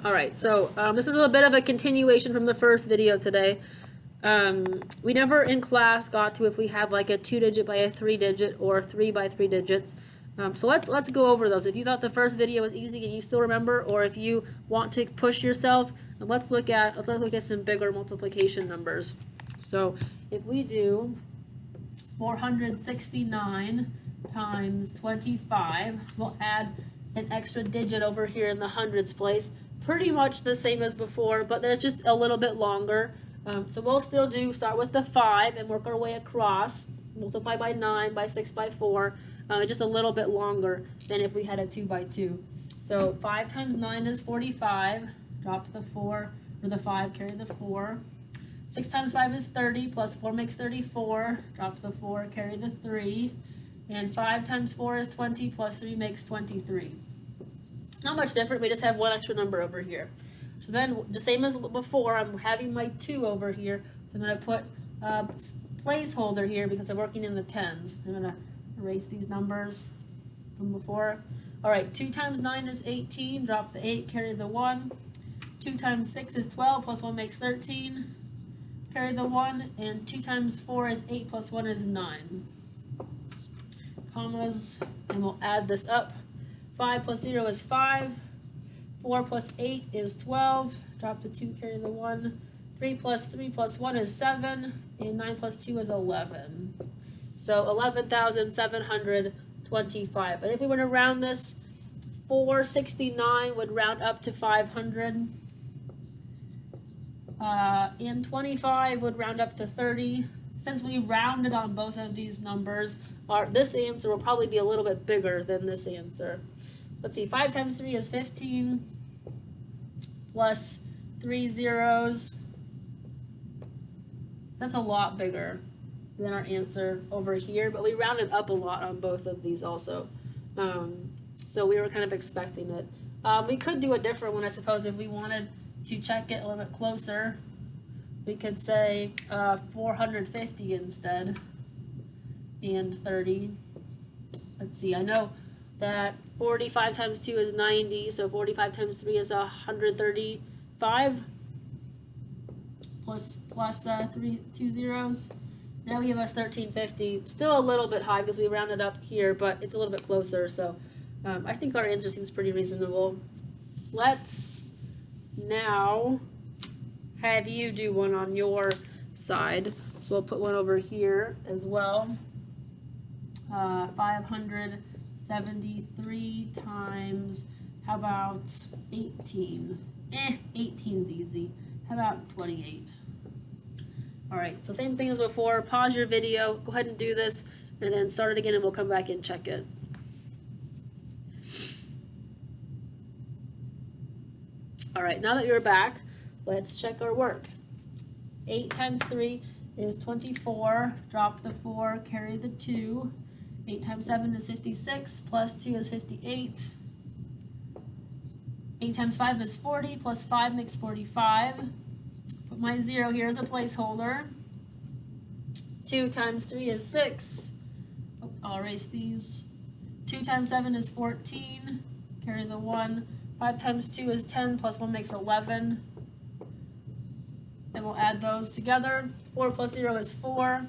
All right, so this is a bit of a continuation from the first video today. We never in class got to if we have like a 2-digit by a 3-digit or 3 by 3 digits. So let's go over those. If you thought the first video was easy and you still remember, or if you want to push yourself, let's look at some bigger multiplication numbers. So if we do 469 times 25, we'll add an extra digit over here in the hundreds place. Pretty much the same as before, but there's just a little bit longer. So we'll still start with the 5 and work our way across. Multiply by 9, by 6, by 4. Just a little bit longer than if we had a 2 by 2. So 5 times 9 is 45. Drop the 4, or the 5, carry the 4. 6 times 5 is 30, plus 4 makes 34. Drop the 4, carry the 3. And 5 times 4 is 20, plus 3 makes 23. Not much different, we just have one extra number over here. So then, the same as before, I'm having my 2 over here. So I'm going to put a placeholder here because I'm working in the tens. I'm going to erase these numbers from before. Alright, 2 times 9 is 18. Drop the 8, carry the 1. 2 times 6 is 12, plus 1 makes 13. Carry the 1. And 2 times 4 is 8, plus 1 is 9. Commas, and we'll add this up. 5 plus 0 is 5. 4 plus 8 is 12. Drop the 2, carry the 1. 3 plus 3 plus 1 is 7. And 9 plus 2 is 11. So 11,725. And if we were to round this, 469 would round up to 500. And 25 would round up to 30. Since we rounded on both of these numbers, this answer will probably be a little bit bigger than this answer. Let's see, 5 times 3 is 15, plus 3 zeros. That's a lot bigger than our answer over here, but we rounded up a lot on both of these also. So we were kind of expecting it. We could do a different one, I suppose, if we wanted to check it a little bit closer. We could say 450 instead, and 30. Let's see, I know that 45 times 2 is 90, so 45 times 3 is 135, plus 2 zeros. That will give us 1350. Still a little bit high because we rounded up here, but it's a little bit closer, so I think our answer seems pretty reasonable. Let's now have you do one on your side. So we'll put one over here as well. 573 times, how about 18? 18's easy. How about 28? Alright, so same thing as before. Pause your video, go ahead and do this, and then start it again and we'll come back and check it. Alright, now that you're back, let's check our work. 8 times 3 is 24. Drop the 4, carry the 2. 8 times 7 is 56, plus 2 is 58. 8 times 5 is 40, plus 5 makes 45. Put my 0 here as a placeholder. 2 times 3 is 6. Oh, I'll erase these. 2 times 7 is 14. Carry the 1. 5 times 2 is 10, plus 1 makes 11. And we'll add those together. 4 plus 0 is 4.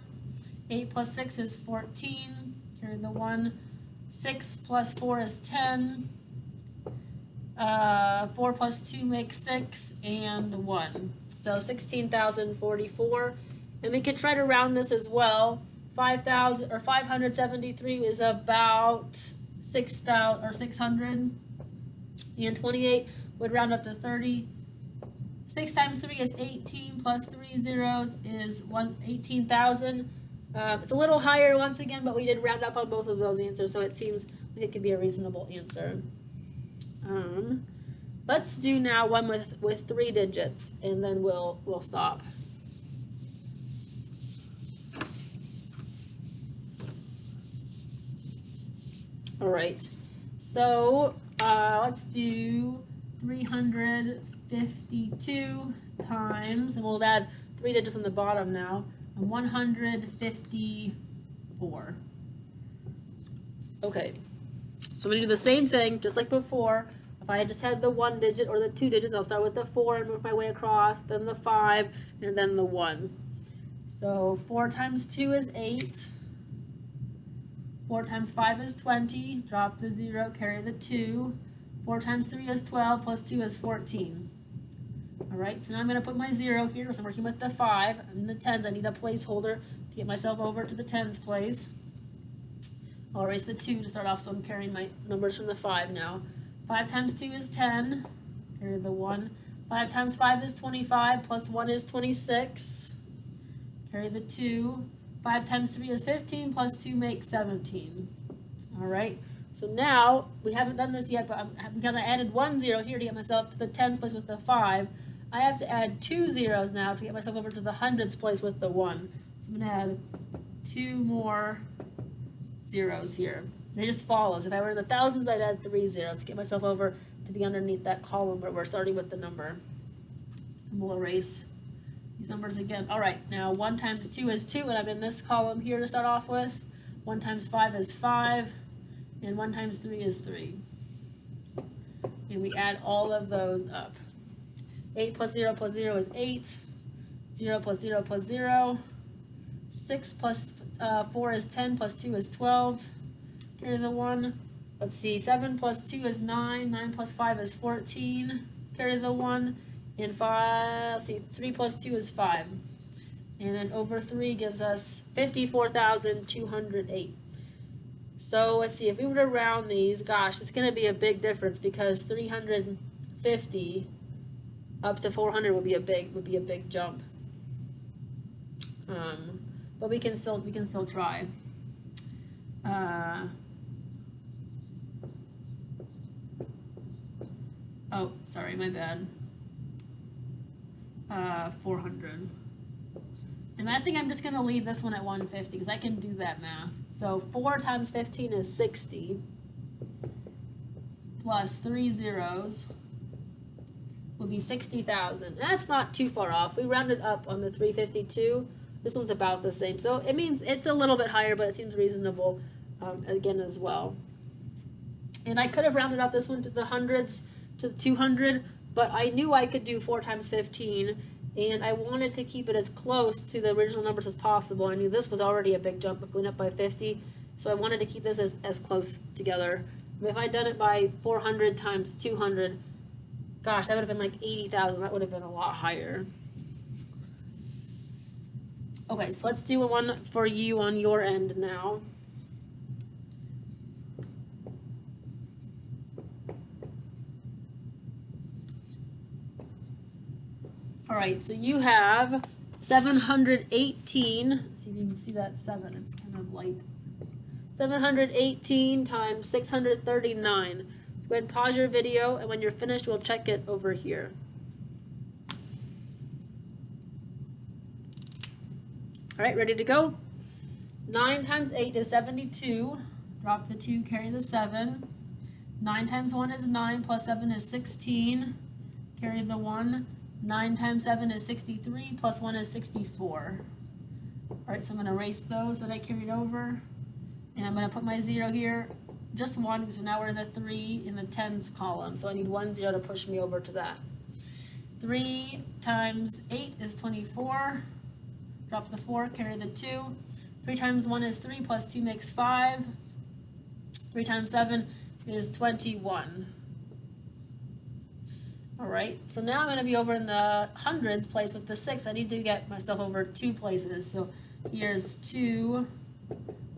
8 plus 6 is 14. Carry the 1. 6 plus 4 is 10. 4 plus 2 makes 6, and 1. So 16,044. And we can try to round this as well. 573 is about 6,000 or 600. And 28 would round up to 30. 6 times 3 is 18, plus 3 zeros is 18,000. It's a little higher once again, but we did round up on both of those answers, so it seems like it could be a reasonable answer. Let's do now one with 3 digits, and then we'll stop. All right, so let's do 352 times, and we'll add 3 digits on the bottom now, 154. Okay, so we're going to do the same thing, just like before. If I just had the 1 digit or the 2 digits, I'll start with the 4 and move my way across, then the 5, and then the 1. So 4 times 2 is 8. 4 times 5 is 20. Drop the 0, carry the 2. 4 times 3 is 12, plus 2 is 14. Alright, so now I'm going to put my 0 here because I'm working with the 5. And the 10s, I need a placeholder to get myself over to the 10s place. I'll erase the 2 to start off, so I'm carrying my numbers from the 5 now. 5 times 2 is 10. Carry the 1. 5 times 5 is 25, plus 1 is 26. Carry the 2. 5 times 3 is 15, plus 2 makes 17. Alright, so now, we haven't done this yet, but because I added 1 0 here to get myself to the 10s place with the 5, I have to add 2 zeros now to get myself over to the hundreds place with the 1. So I'm going to add 2 more zeros here. They just follows. If I were in the thousands, I'd add 3 zeros to get myself over to be underneath that column where we're starting with the number. And we'll erase these numbers again. Alright, now 1 times 2 is 2, and I'm in this column here to start off with. 1 times 5 is 5, and 1 times 3 is 3. And we add all of those up. 8 plus 0 plus 0 is 8. 0 plus 0 plus 0. 6 plus 4 is 10, plus 2 is 12. Carry the 1. Let's see, 7 plus 2 is 9. 9 plus 5 is 14. Carry the 1. And 5, let's see, 3 plus 2 is 5. And then over 3 gives us 54,208. So let's see, if we were to round these, gosh, it's going to be a big difference because 350 up to 400 would be a big jump. But we can still try. Oh, sorry, my bad. 400. And I think I'm just going to leave this one at 150 because I can do that math. So 4 times 15 is 60 plus 3 zeros will be 60,000. That's not too far off. We rounded up on the 352. This one's about the same. So it means it's a little bit higher, but it seems reasonable again as well. And I could have rounded up this one to the hundreds, to 200, but I knew I could do 4 times 15, and I wanted to keep it as close to the original numbers as possible. I knew this was already a big jump, going up by 50, so I wanted to keep this as close together. If I'd done it by 400 times 200, gosh, that would have been like 80,000. That would have been a lot higher. Okay, so let's do one for you on your end now. All right, so you have 718. See if you can see that 7. It's kind of light. 718 times 639. So go ahead and pause your video, and when you're finished, we'll check it over here. All right, ready to go? 9 times 8 is 72. Drop the 2, carry the 7. 9 times 1 is 9, plus 7 is 16. Carry the 1. 9 times 7 is 63, plus 1 is 64. All right, so I'm going to erase those that I carried over. And I'm going to put my 0 here, just 1, because now we're in the 3 in the tens column. So I need 1 0 to push me over to that. 3 times 8 is 24. Drop the 4, carry the 2. 3 times 1 is 3, plus 2 makes 5. 3 times 7 is 21. Alright, so now I'm going to be over in the hundreds place with the 6. I need to get myself over 2 places. So here's 2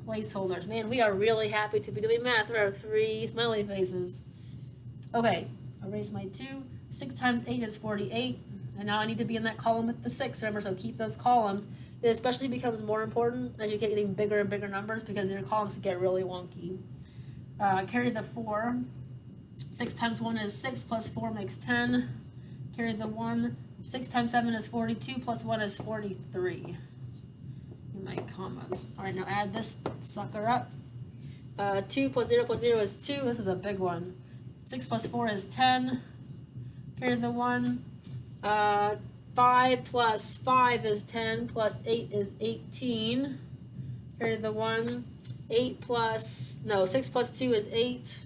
placeholders. Man, we are really happy to be doing math. There are 3 smiley faces. Okay, erase my 2. 6 times 8 is 48. And now I need to be in that column with the 6, remember, so keep those columns. It especially becomes more important as you get getting bigger and bigger numbers because your columns get really wonky. Carry the 4. 6 times 1 is 6, plus 4 makes 10. Carry the 1. 6 times 7 is 42, plus 1 is 43. In my commas. Alright, now add this sucker up. 2 plus 0 is 2. This is a big one. 6 plus 4 is 10. Carry the 1. 5 plus 5 is 10, plus 8 is 18. Carry the 1. 6 plus 2 is 8.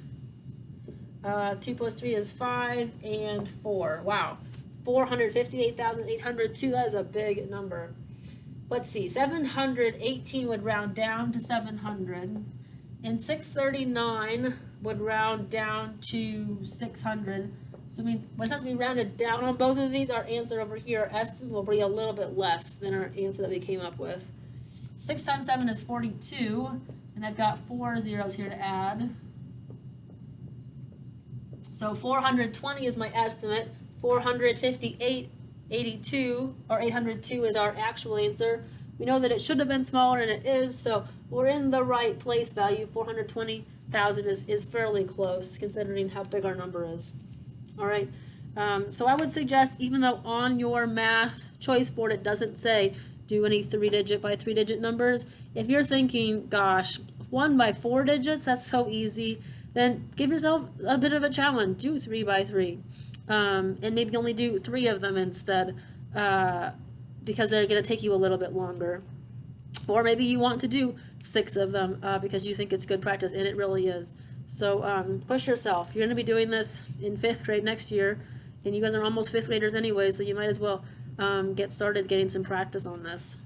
2 plus 3 is 5, and 4. Wow. 458,802, that is a big number. Let's see, 718 would round down to 700, and 639 would round down to 600. So it means, since we rounded down on both of these, our answer over here, our estimate, will be a little bit less than our answer that we came up with. 6 times 7 is 42, and I've got 4 zeros here to add. So 420 is my estimate. 458.82 or 802 is our actual answer. We know that it should have been smaller, and it is, so we're in the right place value. 420,000 is fairly close considering how big our number is. All right, so I would suggest, even though on your math choice board it doesn't say do any 3-digit by 3-digit numbers, if you're thinking, gosh, 1 by 4 digits, that's so easy, then give yourself a bit of a challenge. Do 3 by 3, and maybe only do 3 of them instead, because they're going to take you a little bit longer. Or maybe you want to do 6 of them because you think it's good practice, and it really is. So push yourself. You're going to be doing this in 5th grade next year, and you guys are almost 5th graders anyway, so you might as well get started getting some practice on this.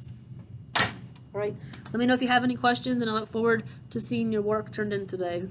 All right, let me know if you have any questions, and I look forward to seeing your work turned in today.